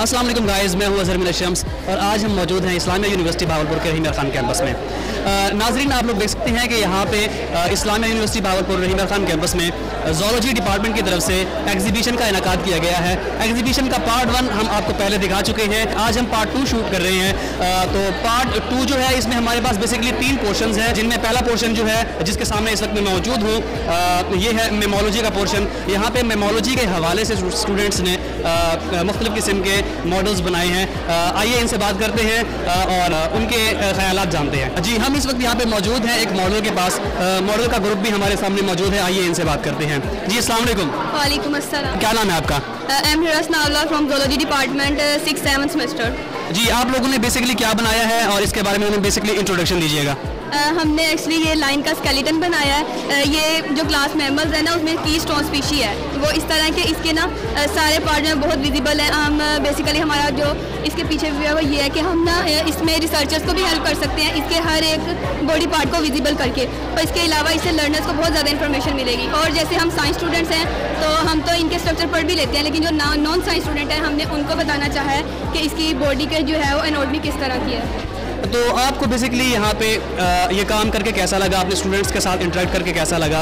अस्सलाम वालेकुम गाइस, मैं हूं अज़हर मिन शम्स और आज हम मौजूद हैं इस्लामिया यूनिवर्सिटी भावलपुर के रहीम खान कैंपस में। नाजरीन, आप लोग देख सकते हैं कि यहाँ पे इस्लामिया यूनिवर्सिटी भावलपुर रहीम खान कैंपस में ज़ूलॉजी डिपार्टमेंट की तरफ से एग्जीबिशन का इनेकाद किया गया है। एग्जीबिशन का पार्ट 1 हम आपको पहले दिखा चुके हैं, आज हम पार्ट 2 शूट कर रहे हैं। तो पार्ट 2 जो है इसमें हमारे पास बेसिकली 3 पोर्शन हैं, जिनमें पहला पोर्शन जो है जिसके सामने इस वक्त मैं मौजूद हूँ, ये है मेमोलॉजी का पोर्शन। यहाँ पे मेमोलॉजी के हवाले से स्टूडेंट्स ने मुख्तलिफ किस्म के मॉडल्स बनाए हैं। आइए इनसे बात करते हैं और उनके ख्यालात जानते हैं। जी, हम इस वक्त यहाँ पे मौजूद हैं एक मॉडल के पास। मॉडल का ग्रुप भी हमारे सामने मौजूद है, आइए इनसे बात करते हैं। जी, अस्सलाम वालेकुम। वालेकुम अस्सलाम। क्या नाम है आपका? Am Hiras Nawla from zoology department 6th-7th semester. जी, आप लोगों ने बेसिकली क्या बनाया है और इसके बारे में हमें बेसिकली इंट्रोडक्शन दीजिएगा। हमने एक्चुअली ये लाइन का स्केलेटन बनाया है। ये जो ग्लास मेमल्स है ना, उसमें की स्टोन स्पीशी है, वो इस तरह के इसके ना सारे पार्ट में बहुत विजिबल है। हम बेसिकली हमारा जो इसके पीछे व्यू है वो ये है कि हम ना इसमें रिसर्चर्स को भी हेल्प कर सकते हैं इसके हर एक बॉडी पार्ट को विजिबल करके, और इसके अलावा इससे लर्नर्स को बहुत ज़्यादा इन्फॉर्मेशन मिलेगी। और जैसे हम साइंस स्टूडेंट्स हैं तो हम तो इनके स्ट्रक्चर पढ़ भी लेते हैं, लेकिन जो नॉन साइंस स्टूडेंट हैं हमने उनको बताना चाहा है कि इसकी बॉडी के जो है वो एनाटॉमी किस तरह की है। तो आपको बेसिकली यहाँ पे ये काम करके कैसा लगा, अपने स्टूडेंट्स के साथ इंटरेक्ट करके कैसा लगा,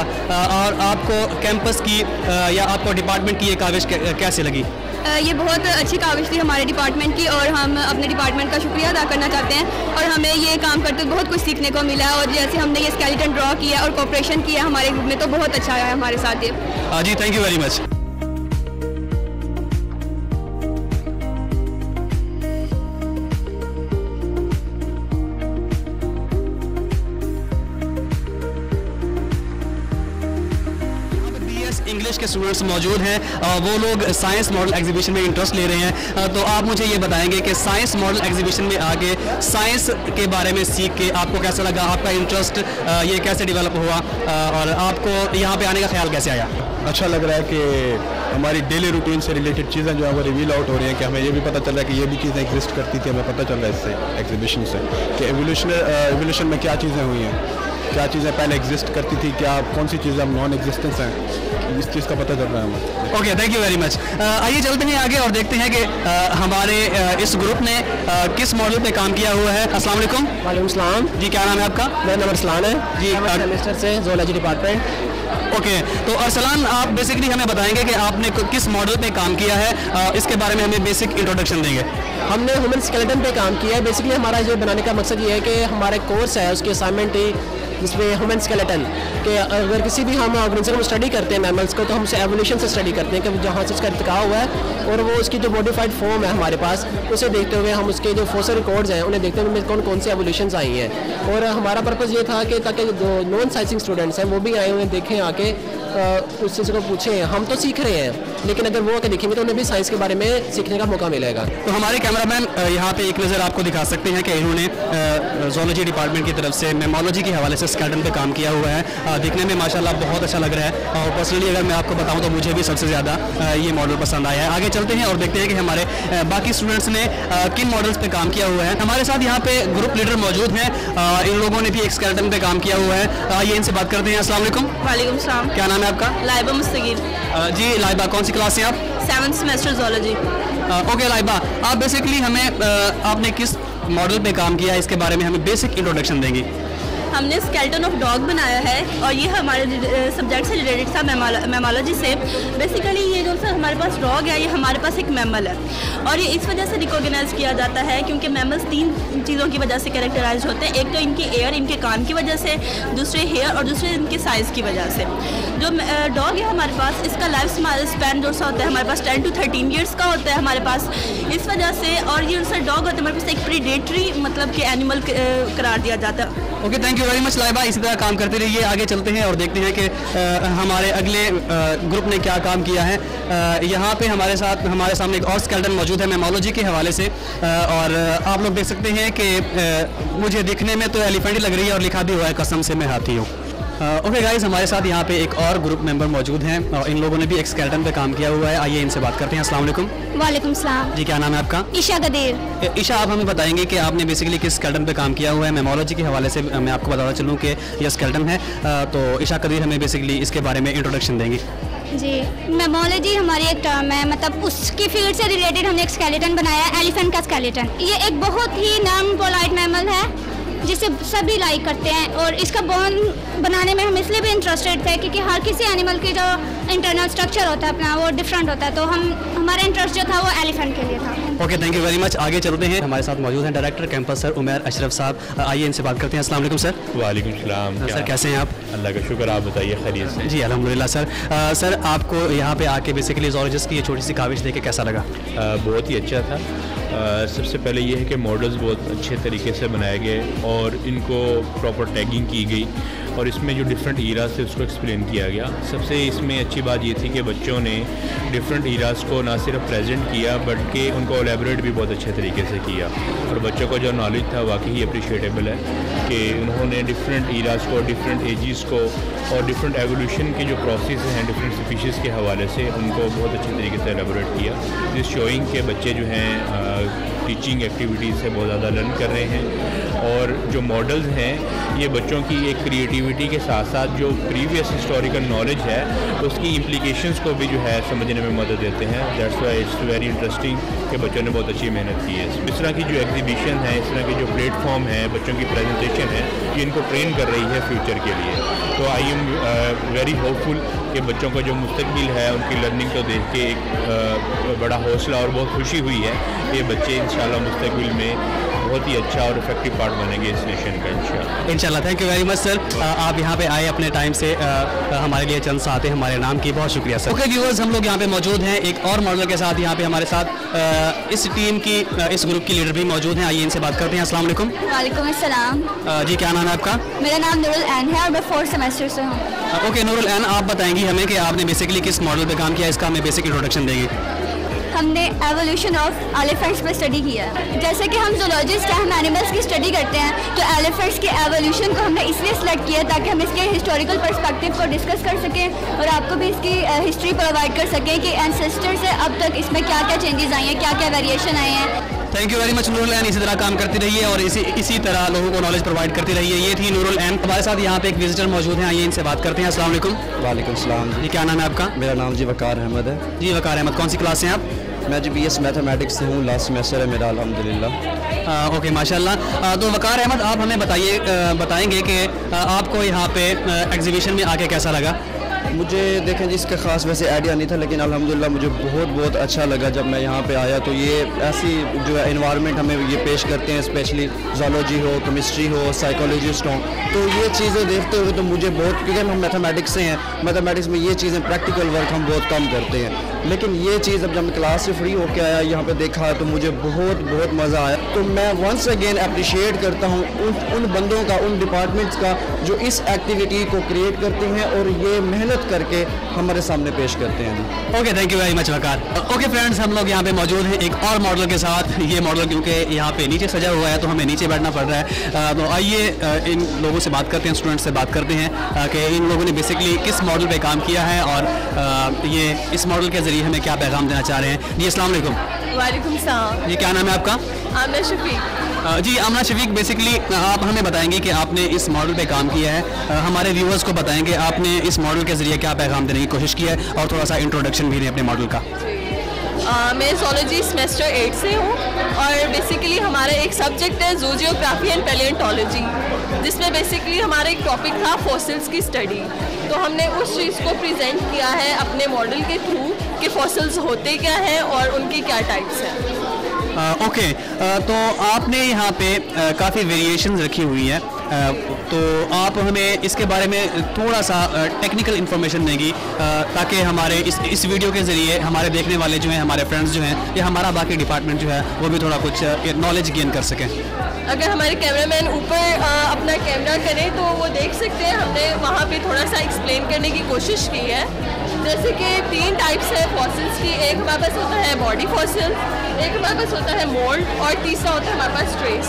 और आपको कैंपस की या आपको डिपार्टमेंट की ये काविश कैसे लगी? ये बहुत अच्छी काविश थी हमारे डिपार्टमेंट की, और हम अपने डिपार्टमेंट का शुक्रिया अदा करना चाहते हैं। और हमें ये काम करते बहुत कुछ सीखने को मिला, और जैसे हमने ये स्केलेटन ड्रॉ किया और कोऑपरेशन किया हमारे ग्रुप में, तो बहुत अच्छा आया हमारे साथ ये। जी, thank you very much. English के स्टूडेंट्स मौजूद हैं, वो लोग साइंस मॉडल एग्जीबिशन में इंटरेस्ट ले रहे हैं। तो आप मुझे ये बताएंगे कि साइंस मॉडल एग्जीबिशन में आके साइंस के बारे में सीख के आपको कैसा लगा, आपका इंटरेस्ट ये कैसे डेवलप हुआ और आपको यहाँ पे आने का ख्याल कैसे आया? अच्छा लग रहा है कि हमारी डेली रूटीन से रिलेटेड चीज़ें जो है वो रिवील आउट हो रही हैं, कि हमें ये भी पता चल रहा है कि ये भी चीज़ें एग्जिस्ट करती थी। हमें पता चल रहा है इससे एग्जीबिशन से कि एवोल्यूशन में क्या चीज़ें हुई हैं, क्या चीज़ें पहले एग्जिस्ट करती थी, क्या कौन सी चीज़ें अब नॉन एग्जिस्टेंस हैं, इस चीज़ का पता चल रहा है हमें। Okay, thank you very much. आइए चलते हैं आगे और देखते हैं कि हमारे इस ग्रुप ने किस मॉडल पे काम किया हुआ है। अस्सलाम वालेकुम। वालेकुम सलाम। जी, क्या नाम है आपका? मेरा नाम अरसलान है जी, सेमेस्टर से ज़ूलॉजी डिपार्टमेंट। ओके, तो अरसलान, आप बेसिकली हमें बताएंगे कि आपने किस मॉडल पे काम किया है, इसके बारे में हमें बेसिक इंट्रोडक्शन देंगे। हमने ह्यूमन स्केलेटन पे काम किया है। बेसिकली हमारा जो बनाने का मकसद ये है कि हमारे कोर्स है उसकी असाइनमेंट ही जिसमें ह्यूमन स्केलेटन के, अगर किसी भी हम ऑर्गेनिज्म को स्टडी करते हैं मैमल्स को, तो हम उसे एवोल्यूशन से स्टडी करते हैं कि जहाँ से उसका इर्तिका हुआ है, और वो उसकी जो मॉडिफाइड फॉर्म है हमारे पास, उसे देखते हुए हम उसके जो फोसिल रिकॉर्ड्स हैं उन्हें देखते हुए कौन कौन से एवोल्यूशंस आई हैं। और हमारा पर्पज़ ये था कि ताकि जो नॉन साइंसिंग स्टूडेंट्स हैं वो भी आए हुए देखें, आके उस चीज़ को पूछें। हम तो सीख रहे हैं, लेकिन अगर वो आके देखेंगे तो उन्हें भी साइंस के बारे में सीखने का मौका मिलेगा। तो हमारे कैमरामैन यहाँ पे एक नज़र आपको दिखा सकते हैं कि इन्होंने ज़ूलॉजी डिपार्टमेंट की तरफ से मेमोलॉजी के हवाले से स्केलेटन पे काम किया हुआ है। दिखने में माशाल्लाह बहुत अच्छा लग रहा है, और पर्सनली अगर मैं आपको बताऊँ तो मुझे भी सबसे ज़्यादा ये मॉडल पसंद आया है। आगे चलते हैं और देखते हैं कि हमारे बाकी स्टूडेंट्स ने किन मॉडल्स पे काम किया हुआ है। हमारे साथ यहाँ पे ग्रुप लीडर मौजूद हैं, इन लोगों ने भी एक स्केलेटन पे काम किया हुआ है। आइए इनसे बात करते हैं। अस्सलाम वालेकुम। वालेकुम सलाम। क्या नाम है आपका? लाइबा मुस्तकीर। जी लाइबा, कौन सी क्लास से आप? 7th semester zoology. Okay Laiba, आप बेसिकली हमें आपने किस मॉडल पे काम किया है इसके बारे में हमें बेसिक इंट्रोडक्शन देंगी। हमने स्केलेटन ऑफ डॉग बनाया है, और ये हमारे सब्जेक्ट से रिलेटेड था मेमोलॉजी से। बेसिकली ये जो हमारे पास डॉग है, ये हमारे पास एक मैमल है, और ये इस वजह से रिकॉग्नाइज किया जाता है क्योंकि मैमल्स 3 चीज़ों की वजह से कैरेक्टराइज होते हैं। एक तो इनकी एयर, इनके कान की वजह से, दूसरे हेयर, और दूसरे इनके साइज़ की वजह से। जो डॉग है हमारे पास, इसका लाइफ स्पैन जो सा होता है हमारे पास 10 to 13 ईयर्स का होता है हमारे पास, इस वजह से। और ये जो डॉग होता है हमारे पास एक प्रीडेटरी मतलब कि एनिमल करार दिया जाता है। Okay, thank you very much Laiba, इसी तरह काम करते रहिए। आगे चलते हैं और देखते हैं कि हमारे अगले ग्रुप ने क्या काम किया है। यहाँ पे हमारे सामने एक और स्केलेटन मौजूद है मेमोलॉजी के हवाले से, और आप लोग देख सकते हैं कि मुझे दिखने में तो एलिफेंट ही लग रही है और लिखा भी हुआ है कसम से मैं हाथी हूँ। ओके गाइस, हमारे साथ यहाँ पे एक और ग्रुप मेंबर मौजूद हैं, और इन लोगों ने भी एक स्केलेटन पे काम किया हुआ है। आइए इनसे बात करते हैं। अस्सलाम वालेकुम। वालेकुम सलाम। जी, क्या नाम है आपका? ईशा गदीर। ईशा, आप हमें बताएंगे कि आपने बेसिकली किस स्केलेटन पे काम किया हुआ है। मेमोलॉजी के हवाले से मैं आपको बताता चलूँ कि यह स्केलेटन है, तो ईशा कदीर हमें बेसिकली इसके बारे में इंट्रोडक्शन देंगी। जी, मेमोलॉजी हमारी एक टर्म है, मतलब उसकी फील्ड से रिलेटेड हमने एक स्केलेटन बनाया है, एलिफेंट का स्केलेटन। ये एक बहुत ही नॉन पोलाइट मैमल है जिसे सभी लाइक करते हैं, और इसका बोन बनाने में हम इसलिए भी इंटरेस्टेड थे क्योंकि हर किसी एनिमल की जो इंटरनल स्ट्रक्चर होता है अपना वो डिफरेंट होता है, तो हमारा इंटरेस्ट जो था वो एलिफेंट के लिए था। Okay, thank you very much. आगे चलते हैं, हमारे साथ मौजूद हैं director campus sir Umair Ashraf साहब। आइए इनसे बात करते हैं। अस्सलाम वालेकुम सर। वालेकुम सलाम। सर कैसे हैं आप? अल्लाह का शुक्र, आप बताइए खैरियत से? जी अल्हम्दुलिल्लाह सर। सर आपको यहाँ पे आके बेसिकली ज़ूलॉजिस्ट की ये छोटी सी काविश देख के कैसा लगा? बहुत ही अच्छा था। सबसे पहले ये है कि मॉडल्स बहुत अच्छे तरीके से बनाए गए और इनको प्रॉपर टैगिंग की गई और इसमें जो डिफरेंट ईराज थे उसको एक्सप्लेन किया गया। सबसे इसमें अच्छी बात ये थी कि बच्चों ने डिफरेंट ईराज को ना सिर्फ प्रेजेंट किया बल्कि उनको एलेबोरेट भी बहुत अच्छे तरीके से किया, और बच्चों को जो नॉलेज था वाकई अप्रिशिएटेबल है कि उन्होंने डिफरेंट ईराज को, डिफरेंट एजेस को और डिफरेंट एवोल्यूशन के जो प्रोसेस हैं डिफरेंट स्पीशीज़ के हवाले से उनको बहुत अच्छे तरीके से एलेबोरेट किया, जिस शोइंग के बच्चे जो हैं टीचिंग एक्टिविटीज़ से बहुत ज़्यादा लर्न कर रहे हैं। और जो मॉडल्स हैं ये बच्चों की एक क्रिएटिविटी के साथ साथ जो प्रीवियस हिस्टोरिकल नॉलेज है उसकी इम्प्लीकेशंस को भी जो है समझने में मदद देते हैं। That's why it's very interesting कि बच्चों ने बहुत अच्छी मेहनत की है। इस तरह की जो एग्जीबिशन है, इस तरह की जो प्लेटफॉर्म है, बच्चों की प्रेजेंटेशन है, ये इनको ट्रेन कर रही है फ्यूचर के लिए। तो आई एम वेरी होपफुल कि बच्चों का जो मुस्तकबिल है उनकी लर्निंग को देख के एक बड़ा हौसला और बहुत खुशी हुई है कि बच्चे इंशाल्लाह मुस्तकबिल में बहुत ही अच्छा और इफेक्टिव पार्ट बनेंगे इस नेशन का इंशाल्लाह। Thank you very much sir, आप यहाँ पे आए अपने टाइम से हमारे लिए चंद साथ हमारे नाम की, बहुत शुक्रिया सर। ओके व्यूअर्स, हम लोग यहाँ पे मौजूद हैं एक और मॉडल के साथ। यहाँ पे हमारे साथ इस टीम की इस ग्रुप की लीडर भी मौजूद हैं। आइए इनसे बात करते हैं। अस्सलाम वालेकुम। वालेकुम अस्सलाम। जी क्या नाम है आपका? मेरा नाम नूरुल ऐन है और मैं 4th सेमेस्टर से हूँ। ओके नूरुल ऐन, आप बताएंगी हमें कि आपने बेसिकली किस मॉडल पे काम किया, इसका हमें बेसिक इंट्रोडक्शन देंगे। हमने एवोल्यूशन ऑफ एलिफेंट्स पर स्टडी किया है। जैसे कि हम जूलॉजिस्ट हैं, हम एनिमल्स की स्टडी करते हैं, तो एलिफेंट्स के एवोल्यूशन को हमने इसलिए सिलेक्ट किया ताकि हम इसके हिस्टोरिकल पर्सपेक्टिव को डिस्कस कर सकें और आपको भी इसकी हिस्ट्री प्रोवाइड कर सकें कि एंसेस्टर से अब तक इसमें क्या क्या चेंजेस आए हैं, क्या क्या वेरिएशन आए हैं। Thank you very much Noorul Ain, इसी तरह काम करती रहिए और इसी तरह लोगों को नॉलेज प्रोवाइड करती रहिए। ये थी नूरुल ऐन। हमारे साथ यहाँ पे एक विजिटर मौजूद हैं, आइए इनसे बात करते हैं। अस्सलाम वालेकुम। वालेकुम सलाम। जी क्या नाम है आपका? मेरा नाम जी वकार अहमद है। जी वकार अहमद, कौन सी क्लास से हैं आप? मैं जी BS मैथमेटिक्स से हूँ, लास्ट सेमेस्टर है मेरा अल्हम्दुलिल्लाह। ओके माशाल्लाह। तो वकार अहमद, आप हमें बताएंगे कि आपको यहाँ पे एग्जीबिशन में आके कैसा लगा? मुझे देखें जी इसका ख़ास वैसे आइडिया नहीं था, लेकिन अल्हम्दुलिल्लाह मुझे बहुत अच्छा लगा जब मैं यहाँ पे आया। तो ये ऐसी जो है इन्वायरमेंट हमें ये पेश करते हैं, स्पेशली ज़ूलॉजी हो, केमिस्ट्री हो, साइकोलॉजिस्ट हो, तो ये चीज़ें देखते हुए तो मुझे बहुत, क्योंकि हम मैथमेटिक्स से हैं, मैथमेटिक्स में ये चीज़ें प्रैक्टिकल वर्क हम बहुत कम करते हैं, लेकिन ये चीज़ अब जब मैं क्लास से फ्री होकर आया यहाँ पर देखा तो मुझे बहुत मज़ा आया। तो मैं वंस अगेन अप्रिशिएट करता हूँ उन बंदों का, उन डिपार्टमेंट्स का जो इस एक्टिविटी को क्रिएट करते हैं और ये मेहनत करके हमारे सामने पेश करते हैं। Okay thank you very much Waqar. Okay friends, हम लोग यहाँ पे मौजूद हैं एक और मॉडल के साथ। ये मॉडल क्योंकि यहाँ पे नीचे सजा हुआ है तो हमें नीचे बैठना पड़ रहा है। तो आइए इन लोगों से बात करते हैं, स्टूडेंट्स से बात करते हैं कि इन लोगों ने बेसिकली किस मॉडल पे काम किया है और ये इस मॉडल के ज़रिए हमें क्या पैगाम देना चाह रहे हैं। जी अस्सलाम वालेकुम। वालेकुम सलाम। जी क्या नाम है आपका? आमना शफीक। जी आमना शफीक, बेसिकली आप हमें बताएंगे कि आपने इस मॉडल पे काम किया है, हमारे व्यूअर्स को बताएंगे आपने इस मॉडल के ज़रिए क्या पैगाम देने की कोशिश की है और थोड़ा सा इंट्रोडक्शन भी दें अपने मॉडल का। मैं ज़ूलॉजी सेमेस्टर 8 से हूँ और बेसिकली हमारा एक सब्जेक्ट है ज़ू जियोग्राफी एंड पैलियोंटोलॉजी, जिसमें बेसिकली हमारा एक टॉपिक था फॉसिल्स की स्टडी। तो हमने उस चीज़ को प्रेजेंट किया है अपने मॉडल के थ्रू कि फॉसिल्स होते क्या हैं और उनकी क्या टाइप्स हैं। ओके, तो आपने यहाँ पे काफ़ी वेरिएशंस रखी हुई है, तो आप हमें इसके बारे में थोड़ा सा टेक्निकल इन्फॉर्मेशन देंगी ताकि हमारे इस वीडियो के ज़रिए हमारे देखने वाले जो हैं, हमारे फ्रेंड्स जो हैं या हमारा बाकी डिपार्टमेंट जो है वो भी थोड़ा कुछ नॉलेज गेन कर सकें। अगर हमारे कैमरामैन ऊपर अपना कैमरा करें तो वो देख सकते हैं, हमने वहाँ पे थोड़ा सा एक्सप्लेन करने की कोशिश की है। जैसे कि 3 टाइप्स है फॉसिल्स की, एक हमारे पास होता है बॉडी फॉसिल, एक हमारे पास होता है मोल्ड और तीसरा होता है हमारे पास ट्रेस।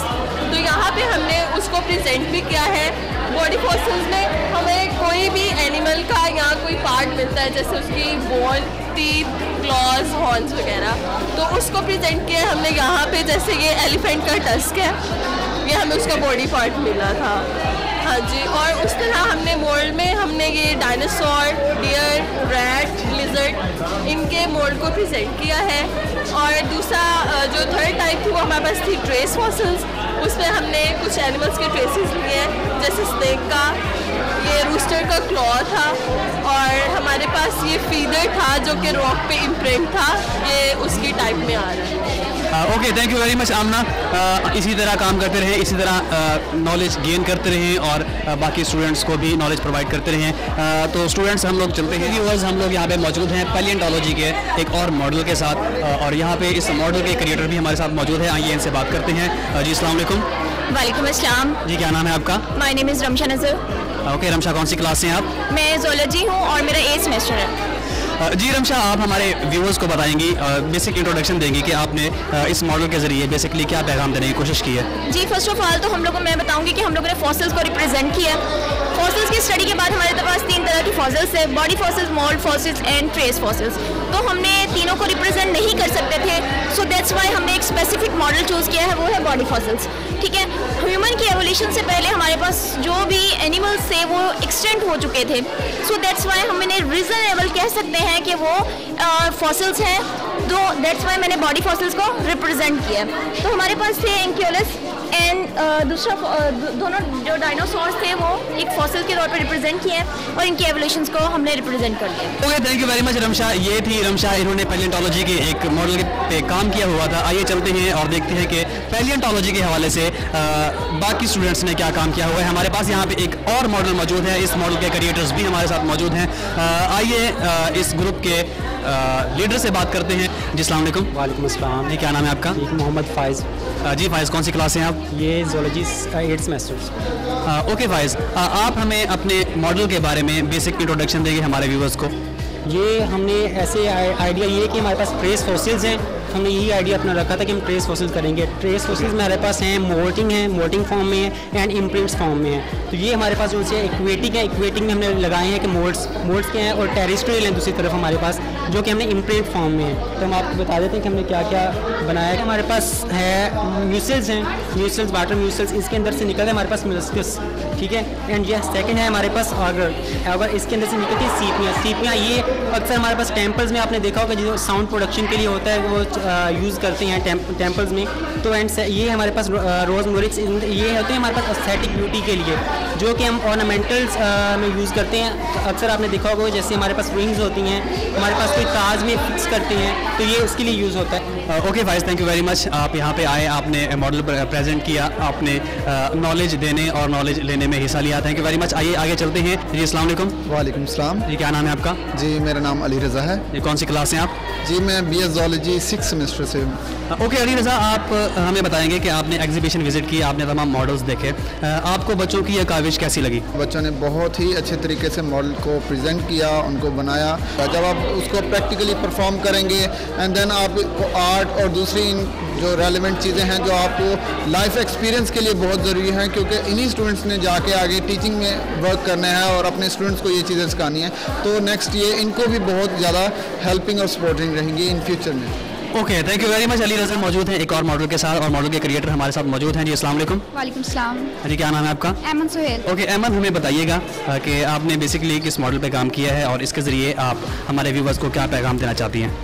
तो यहाँ पे हमने उसको प्रेजेंट भी किया है। बॉडी फॉसिल्स में हमें कोई भी एनिमल का यहाँ कोई पार्ट मिलता है, जैसे उसकी बोन, टीथ, क्लॉज, हॉर्न्स वगैरह, तो उसको प्रेजेंट किया हमने यहाँ पे। जैसे ये एलिफेंट का टस्क है, ये हमें उसका बॉडी पार्ट मिला था। हाँ जी, और उस तरह हमने मोल्ड में हमने ये डायनासोर, डियर, रैट, लिजर्ड इनके मोल्ड को प्रेजेंट किया है। और दूसरा जो थर्ड टाइप थी वो हमारे पास थी ट्रेस फॉसिल्स, उसमें हमने कुछ एनिमल्स के ट्रेसेस लिए हैं, जैसे स्नेक का, ये रूस्टर का क्लॉ था, और हमारे पास ये फीदर था जो कि रॉक पे इम्प्रिंट था, ये उसकी टाइप में आ रहा है। Okay, thank you very much Aamna. इसी तरह काम करते रहें, इसी तरह नॉलेज गेन करते रहें और बाकी स्टूडेंट्स को भी नॉलेज प्रोवाइड करते रहें। तो स्टूडेंट्स हम लोग चलते हैं, व्यूअर्स हम लोग यहाँ पे मौजूद हैं पैलियोंटोलॉजी के एक और मॉडल के साथ, और यहाँ पे इस मॉडल के क्रिएटर भी हमारे साथ मौजूद हैं। आइए इनसे बात करते हैं। जी अस्सलाम वालेकुम। वालेकुम अस्सलाम। जी क्या नाम है आपका? माय नेम इज़ रमशा नज़र। ओके रमशा, कौन सी क्लास से हैं आप? मैं ज़ूलॉजी हूँ और मेरा 8th सेमेस्टर है। जी रमशा, आप हमारे व्यूअर्स को बताएंगी, बेसिक इंट्रोडक्शन देंगी कि आपने इस मॉडल के ज़रिए बेसिकली क्या पैगाम देने की कोशिश की है? जी फर्स्ट ऑफ ऑल तो हम लोगों मैं बताऊंगी कि हम लोगों ने फॉसिल्स को रिप्रेजेंट किया। फॉसिल्स की स्टडी के बाद हमारे पास 3 तरह की फॉसिल्स है, body fossils, mould fossils and trace fossils. तो हमने तीनों को रिप्रेजेंट नहीं कर सकते थे, सो दैट्स वाई हमने एक स्पेसिफिक मॉडल चूज़ किया है, वो है बॉडी फॉसिल्स। ठीक है, ह्यूमन की एवोल्यूशन से पहले हमारे पास जो भी एनिमल्स थे वो एक्सटेंट हो चुके थे, सो दैट्स वाई हमने रीजनेबल कह सकते हैं कि वो फॉसिल्स हैं, तो दैट्स वाई मैंने बॉडी फॉसिल्स को रिप्रेजेंट किया। तो हमारे पास थे एंक्योलस एंड दूसरा दोनों जो डायनासोर्स थे वो एक फॉसिल के तौर पर रिप्रेजेंट किए हैं और इनके एवोल्यूशंस को हमने रिप्रेजेंट कर दिया। Okay, thank you very much Ramsha. ये थी रमशा, इन्होंने पैलियोंटोलॉजी के एक मॉडल पे काम किया हुआ था। आइए चलते हैं और देखते हैं कि पैलियोंटोलॉजी के हवाले से बाकी स्टूडेंट्स ने क्या काम किया हुआ है। हमारे पास यहाँ पे एक और मॉडल मौजूद है, इस मॉडल के क्रिएटर्स भी हमारे साथ मौजूद हैं। आइए इस ग्रुप के लीडर से बात करते हैं। जी अस्सलाम वालेकुम। वालेकुम अस्सलाम। जी क्या नाम है आपका? मोहम्मद फाइज़। जी फाइज़, कौन सी क्लास हैं आप? ये zoology 8th semester. Okay Faez, आप हमें अपने मॉडल के बारे में बेसिक इंट्रोडक्शन देंगे हमारे व्यूवर्स को। ये हमने ऐसे आइडिया ये कि हमारे पास ट्रेस फॉसिल्स हैं, हमने यही आइडिया अपना रखा था कि हम ट्रेस फॉसिल्स करेंगे। ट्रेस फॉसिल्स हमारे पास हैं, मोल्टिंग फॉर्म में है एंड इम्प्रिंट्स फॉर्म में है। तो ये हमारे पास जो से इक्वेटिक में हमने लगाए हैं कि मोल्ड्स के हैं, और टेरेस्ट्रियल हैं दूसरी तरफ हमारे पास, जो कि हमने इम्प्रिंट फॉर्म में है। तो हम आपको बता देते हैं कि हमने क्या क्या बनाया है। हमारे पास है म्यूसल्स हैं, वाटर म्यूसल्स, इसके अंदर से निकलते हैं हमारे पास मोलस्कस, ठीक है। एंड ये सेकंड है हमारे पास ऑगर, इसके अंदर से निकलती है सीपियाँ। ये अक्सर हमारे पास टेम्पल्स में आपने देखा होगा, जो साउंड प्रोडक्शन के लिए होता है वो यूज़ करते हैं टेम्पल्स में। तो एंड ये हमारे पास रोज मोरिक्स, ये होते हैं हमारे पास एस्थेटिक ब्यूटी के लिए, जो कि हम ऑर्नामेंटल्स में यूज़ करते हैं। अक्सर आपने देखा होगा जैसे हमारे पास रिंग्स होती हैं, हमारे पास कोई ताज में फिक्स करते हैं, तो ये उसके लिए यूज़ होता है। Okay Faez, thank you very much. आप यहाँ पे आए, आपने मॉडल प्रेजेंट किया, आपने नॉलेज देने और नॉलेज लेने में हिस्सा लिया। Thank you very much. आइए आगे चलते हैं। जी अस्सलाम वालेकुम। वालेकुम सलाम। जी क्या नाम है आपका? जी मेरा नाम अली रज़ा है। जी कौन सी क्लास से आप? जी मैं BS ज़ूलॉजी 6th सेमेस्टर से हूँ। ओके अली रज़ा, आप हमें बताएंगे कि आपने एग्जीबिशन विजिट की, आपने तमाम मॉडल्स देखे, आपको बच्चों की यह काविश कैसी लगी? बच्चों ने बहुत ही अच्छे तरीके से मॉडल को प्रेजेंट किया, उनको बनाया। जब आप उसको प्रैक्टिकली परफॉर्म करेंगे एंड देन आप आर्ट और दूसरी जो रेलिवेंट चीज़ें हैं जो आपको लाइफ एक्सपीरियंस के लिए बहुत ज़रूरी हैं, क्योंकि इन्हीं स्टूडेंट्स ने जाके आगे टीचिंग में वर्क करना है और अपने स्टूडेंट्स को ये चीज़ें सिखानी है। तो नेक्स्ट ये इनको भी बहुत ज़्यादा हेल्पिंग और सपोर्टिंग रहेंगी इन फ्यूचर में। Okay, thank you very much. Ali Raza मौजूद हैं एक और मॉडल के साथ, और मॉडल के क्रिएटर हमारे साथ मौजूद हैं। जी अस्सलाम वालेकुम। वालेकुम सलाम। जी क्या नाम है आपका? एमन सुहेल। ओके एमन, हमें बताइएगा कि आपने बेसिकली किस मॉडल पे काम किया है और इसके ज़रिए आप हमारे व्यूवर्स को क्या पैगाम देना चाहती हैं?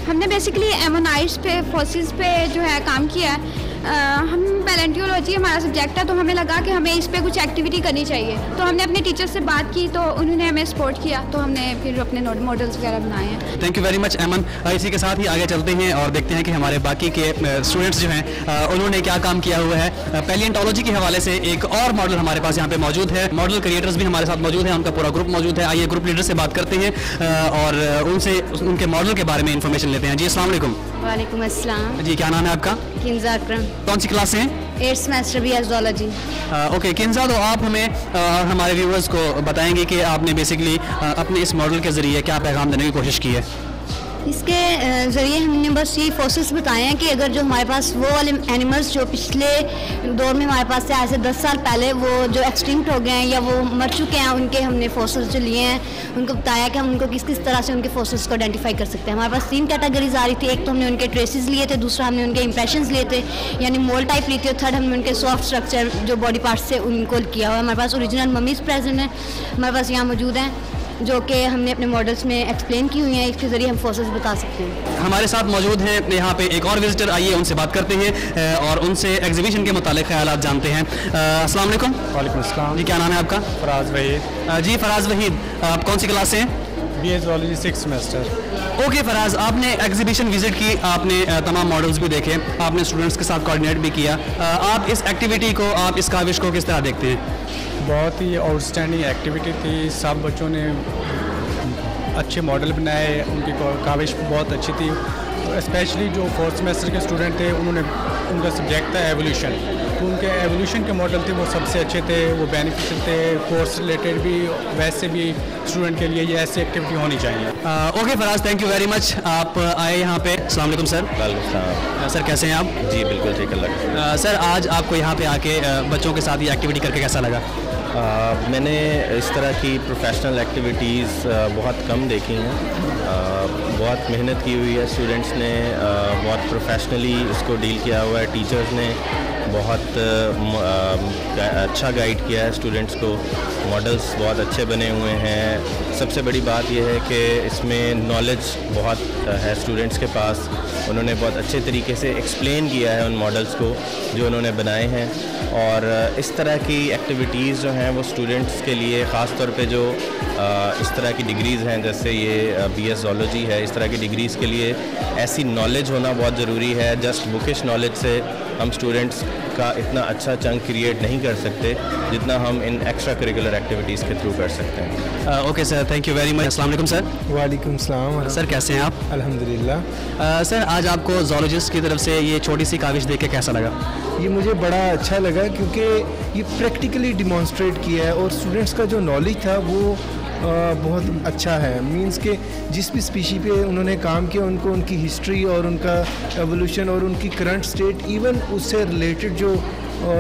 हमने बेसिकली एमोनाइट्स पे, फॉसिल्स पे जो है काम किया है। हम पैलियोंटोलॉजी हमारा सब्जेक्ट है, तो हमें लगा कि हमें इस पे कुछ एक्टिविटी करनी चाहिए। तो हमने अपने टीचर से बात की, तो उन्होंने हमें सपोर्ट किया, तो हमने फिर अपने मॉडल्स वगैरह बनाए हैं। थैंक यू वेरी मच एमन। इसी के साथ ही आगे चलते हैं और देखते हैं कि हमारे बाकी के स्टूडेंट्स जो हैं उन्होंने क्या काम किया हुआ है। पैलियोंटोलॉजी के हवाले से एक और मॉडल हमारे पास यहाँ पे मौजूद है, मॉडल क्रिएटर्स भी हमारे साथ मौजूद हैं, उनका पूरा ग्रुप मौजूद है। आइए ग्रुप लीडर से बात करते हैं और उनसे उनके मॉडल के बारे में इंफॉर्मेशन लेते हैं। जी अस्सलाम वालेकुम। वालेकुम अस्सलाम। जी क्या नाम है आपका? किंजा अकरम। कौन सी क्लास से हैं? 8th semester BS zoology. Okay Kinza, तो आप हमें हमारे व्यूवर्स को बताएंगे कि आपने बेसिकली अपने इस मॉडल के ज़रिए क्या पैगाम देने की कोशिश की है? इसके ज़रिए हमने बस यही फोसिल्स बताए हैं कि अगर जो हमारे पास वो वाले एनिमल्स जो पिछले दौर में हमारे पास से आज से 10 साल पहले वो जो एक्सटिंक्ट हो गए हैं या वो मर चुके हैं, उनके हमने फोसिल्स जो लिए हैं उनको बताया कि हम उनको किस किस तरह से उनके फोसिल्स को आइडेंटिफाई कर सकते हैं। हमारे पास 3 कैटेगरीज आ रही थी। एक तो हमने उनके ट्रेसेस लिए थे, दूसरा हमने उनके इंप्रेशंस लिए थे यानी मोल्ड टाइप लिए थे, और थर्ड हमने उनके सॉफ्ट स्ट्रक्चर जो बॉडी पार्ट्स से उनको किया हुआ है। हमारे पास ओरिजिनल ममीज़ प्रेजेंट हैं, हमारे पास यहाँ मौजूद हैं जो कि हमने अपने मॉडल्स में एक्सप्लेन की हुई हैं। इसके ज़रिए हम फोसिल्स बता सकते हैं। हमारे साथ मौजूद हैं यहाँ पे एक और विजिटर, आइए उनसे बात करते हैं और उनसे एग्जीबिशन के मुतालिक ख्यालात जानते हैं। अस्सलाम वालेकुम। वालेकुम अस्सलाम जी, क्या नाम है आपका? फराज वहीद। जी फराज वहीद, आप कौन सी क्लास से हैं? BA zoology 6th semester. Okay Faraz, आपने एग्जीबिशन विजिट की, आपने तमाम मॉडल्स भी देखे, आपने स्टूडेंट्स के साथ कोऑर्डिनेट भी किया। आप इस एक्टिविटी को, आप इस काविश को किस तरह देखते हैं? बहुत ही आउटस्टैंडिंग एक्टिविटी थी। सब बच्चों ने अच्छे मॉडल बनाए, उनकी काविश बहुत अच्छी थी। स्पेशली जो 4th सेमेस्टर के स्टूडेंट थे, उनका सब्जेक्ट था एवोल्यूशन, तो उनके एवोल्यूशन के मॉडल थे वो सबसे अच्छे थे, वो बेनिफिशियल थे। कोर्स रिलेटेड भी, वैसे भी स्टूडेंट के लिए ये ऐसी एक्टिविटी होनी चाहिए। Okay Faraz, thank you very much. आप आए यहाँ पे। अस्सलाम वालेकुम सर। वालेकुम सर, कैसे हैं आप? जी बिल्कुल ठीक है। सर, आज आपको यहाँ पे आके बच्चों के साथ ये एक्टिविटी करके कैसा लगा? मैंने इस तरह की प्रोफेशनल एक्टिविटीज़ बहुत कम देखी हैं। बहुत मेहनत की हुई है स्टूडेंट्स ने, बहुत प्रोफेशनली इसको डील किया हुआ है। टीचर्स ने बहुत अच्छा गाइड किया है स्टूडेंट्स को। मॉडल्स बहुत अच्छे बने हुए हैं। सबसे बड़ी बात यह है कि इसमें नॉलेज बहुत है स्टूडेंट्स के पास। उन्होंने बहुत अच्छे तरीके से एक्सप्लेन किया है उन मॉडल्स को जो उन्होंने बनाए हैं। और इस तरह की एक्टिविटीज़ जो हैं वो स्टूडेंट्स के लिए, ख़ास तौर पे जो इस तरह की डिग्रीज़ हैं, जैसे ये BS ज़ूलॉजी है, इस तरह की डिग्रीज़ के लिए ऐसी नॉलेज होना बहुत ज़रूरी है। जस्ट बुकिश नॉलेज से हम स्टूडेंट्स का इतना अच्छा चंक क्रिएट नहीं कर सकते जितना हम इन एक्स्ट्रा करिकुलर एक्टिविटीज़ के थ्रू कर सकते हैं। Okay sir, thank you very much. अस्सलाम वालेकुम सर। वालेकुम सलाम। सर, कैसे हैं आप? अल्हम्दुलिल्लाह। सर, आज आपको ज़ूलॉजिस्ट की तरफ से ये छोटी सी काविश देख के कैसा लगा? ये मुझे बड़ा अच्छा लगा क्योंकि ये प्रैक्टिकली डिमॉन्स्ट्रेट किया है और स्टूडेंट्स का जो नॉलेज था वो बहुत अच्छा है। मींस के जिस भी स्पीशी पे उन्होंने काम किया, उनको उनकी हिस्ट्री और उनका एवोल्यूशन और उनकी करंट स्टेट, इवन उससे रिलेटेड जो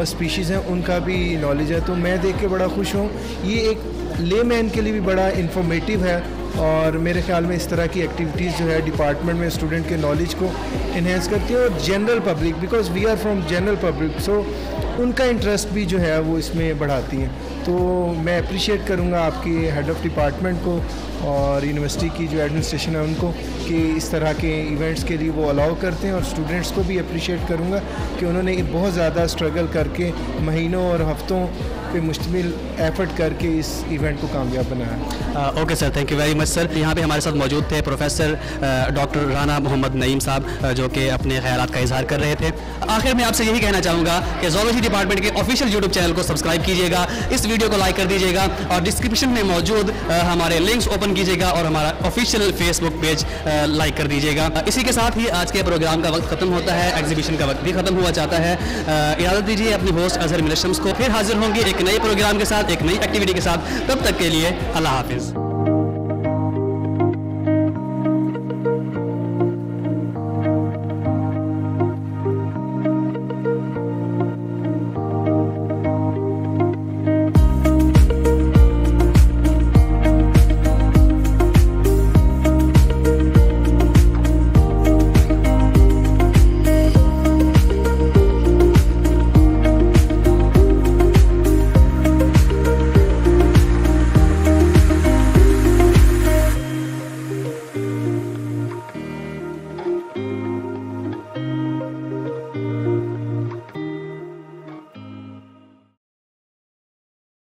स्पीशीज़ हैं उनका भी नॉलेज है। तो मैं देख के बड़ा खुश हूँ। ये एक लेमैन के लिए भी बड़ा इंफॉर्मेटिव है और मेरे ख्याल में इस तरह की एक्टिविटीज़ जो है डिपार्टमेंट में स्टूडेंट के नॉलेज को इन्हेंस करती है। और general public, because we are from general public, so उनका इंटरेस्ट भी जो है वो इसमें बढ़ाती हैं। तो मैं अप्रिशिएट करूँगा आपके हेड ऑफ़ डिपार्टमेंट को और यूनिवर्सिटी की जो एडमिनिस्ट्रेशन है उनको कि इस तरह के इवेंट्स के लिए वो अलाउ करते हैं। और स्टूडेंट्स को भी अप्रिशिएट करूँगा कि उन्होंने बहुत ज़्यादा स्ट्रगल करके महीनों और हफ्तों पे मुश्तमिल एफर्ट करके इस इवेंट को कामयाब बनाया। Okay sir, thank you very much sir. यहाँ पे हमारे साथ मौजूद थे प्रोफेसर डॉक्टर राना मोहम्मद नईम साहब जो कि अपने ख्यालात का इजहार कर रहे थे। आखिर में आपसे यही कहना चाहूँगा कि ज़ूलॉजी डिपार्टमेंट के ऑफिशियल यूट्यूब चैनल को सब्सक्राइब कीजिएगा, इस वीडियो को लाइक कर दीजिएगा और डिस्क्रिप्शन में मौजूद हमारे लिंक्स ओपन कीजिएगा और हमारा ऑफिशियल फेसबुक पेज लाइक कर दीजिएगा। इसी के साथ ही आज के प्रोग्राम का वक्त खत्म होता है, एग्जीबिशन का वक्त भी खत्म हुआ चाहता है। इजाज़त दीजिए अपनी होस्ट अजहर मिलल शम्स को। फिर हाजिर होंगे एक नए प्रोग्राम के साथ, एक नई एक्टिविटी के साथ। तब तक के लिए अल्लाह हाफिज़।